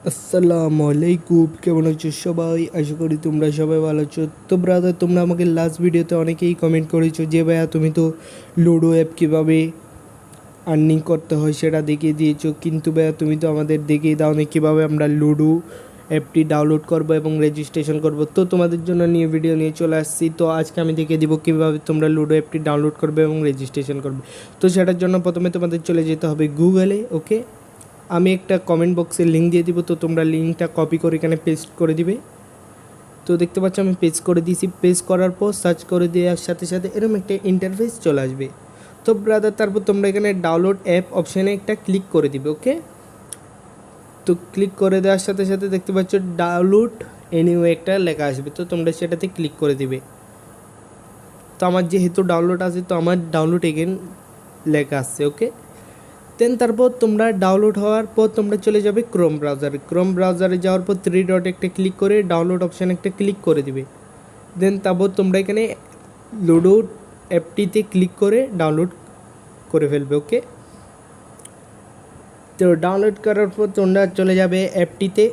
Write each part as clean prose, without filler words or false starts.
আসসালামু আলাইকুম, কেমন আছো সবাই? আশা করি তোমরা সবাই ভালো আছো। তো ব্রাদার, তোমরা আমাকে লাস্ট ভিডিওতে অনেকেই কমেন্ট করেছো যে ভাইয়া তুমি তো লুডো অ্যাপ কীভাবে আর্নিং করতে হয় সেটা দেখিয়ে দিয়েছো, কিন্তু ভাইয়া তুমি তো আমাদের দেখিয়ে দাও না কীভাবে আমরা লুডো অ্যাপটি ডাউনলোড করবো এবং রেজিস্ট্রেশন করব। তো তোমাদের জন্য নিয়ে ভিডিও নিয়ে চলে আসছি। তো আজকে আমি দেখিয়ে দিব কীভাবে তোমরা লুডো অ্যাপটি ডাউনলোড করবে এবং রেজিস্ট্রেশন করবে। তো সেটার জন্য প্রথমে তোমাদের চলে যেতে হবে গুগলে। ওকে, আমি একটা কমেন্ট বক্সে লিঙ্ক দিয়ে দিব, তো তোমরা লিঙ্কটা কপি করে এখানে পেস্ট করে দিবে। তো দেখতে পাচ্ছ আমি পেস্ট করে দিয়েছি। পেস্ট করার পর সার্চ করে দেওয়ার সাথে সাথে এরকম একটা ইন্টারফেস চলে আসবে। তো ব্রাদার, তারপর তোমরা এখানে ডাউনলোড অ্যাপ অপশানে একটা ক্লিক করে দিবে। ওকে, তো ক্লিক করে দেওয়ার সাথে সাথে দেখতে পাচ্ছ ডাউনলোড এনিওয়ে একটা লেখা আসবে, তো তোমরা সেটাতে ক্লিক করে দিবে। তো আমার যেহেতু ডাউনলোড আছে, তো আমার ডাউনলোড এগেন লেখা আসছে। ওকে, দেন তারপর তোমরা ডাউনলোড হওয়ার পর তোমরা চলে যাবে ক্রোম ব্রাউজারে যাওয়ার পর 3 ডট একটা ক্লিক করে ডাউনলোড অপশান একটা ক্লিক করে দিবে। দেন তারপর তোমরা এখানে লুডো অ্যাপটিতে ক্লিক করে ডাউনলোড করে ফেলবে। ওকে, তো ডাউনলোড করার পর তোমরা চলে যাবে অ্যাপটিতে।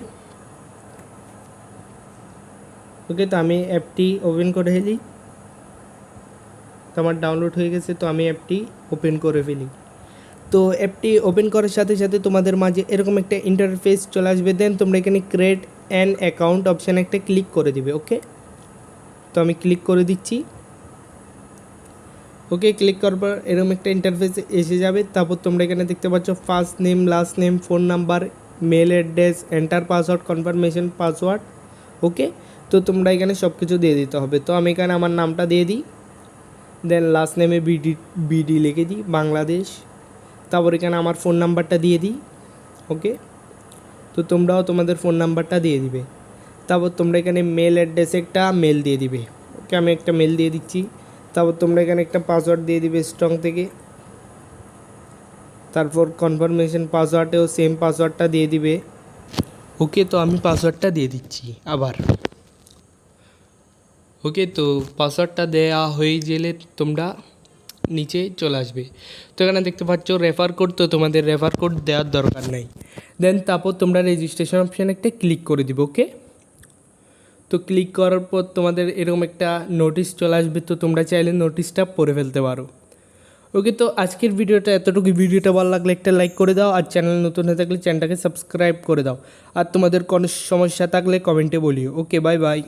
ওকে, তো আমি অ্যাপটি ওপেন করে ফেলি। তো আমার ডাউনলোড হয়ে গেছে, তো আমি অ্যাপটি ওপেন করে ফেলি। তো অ্যাপটি ওপেন করার সাথে সাথে তোমাদের মাঝে এরকম একটা ইন্টারফেস চলে আসবে। দেন তোমরা এখানে ক্রিয়েট অ্যান অ্যাকাউন্ট অপশান একটা ক্লিক করে দিবে। ওকে, তো আমি ক্লিক করে দিচ্ছি। ওকে, ক্লিক করার পর এরকম একটা ইন্টারফেস এসে যাবে। তারপর তোমরা এখানে দেখতে পাচ্ছ first name, last name, phone number, mail address, enter password, confirmation password. Okay, তো তোমরা এখানে সব কিছু দিয়ে দিতে হবে। তো আমি এখানে আমার নামটা দিয়ে দিই। দেন লাস্ট নেমে বিডি লিখে দিই, বাংলাদেশ। তারপর এখানে আমার ফোন নাম্বারটা দিয়ে দিই। ওকে, তো তোমরাও তোমাদের ফোন নাম্বারটা দিয়ে দিবে। তারপর তোমরা এখানে মেল অ্যাড্রেসে একটা মেল দিয়ে দিবে। ওকে, আমি একটা মেল দিয়ে দিচ্ছি। তারপর তোমরা এখানে একটা পাসওয়ার্ড দিয়ে দিবে স্ট্রং থেকে। তারপর কনফার্মেশন পাসওয়ার্ডেও সেম পাসওয়ার্ডটা দিয়ে দিবে। ওকে, তো আমি পাসওয়ার্ডটা দিয়ে দিচ্ছি আবার। ওকে, তো পাসওয়ার্ডটা দেওয়া হয়ে গেলে তোমরা নিচে চলে আসবে। তো এখানে দেখতে পাচ্ছ রেফার কোড, তো তোমাদের রেফার কোড দেওয়ার দরকার নাই। দেন তারপর তোমরা রেজিস্ট্রেশন অপশানে একটা ক্লিক করে দিবে। ওকে, তো ক্লিক করার পর তোমাদের এরকম একটা নোটিশ চলে আসবে, তো তোমরা চাইলে নোটিশটা পড়ে ফেলতে পারো। ওকে, তো আজকের ভিডিওটা এতটুকু। ভিডিওটা ভালো লাগলে একটা লাইক করে দাও, আর চ্যানেল নতুন হয়ে থাকলে চ্যানেলটাকে সাবস্ক্রাইব করে দাও। আর তোমাদের কোনো সমস্যা থাকলে কমেন্টে বলিও। ওকে, বাই বাই।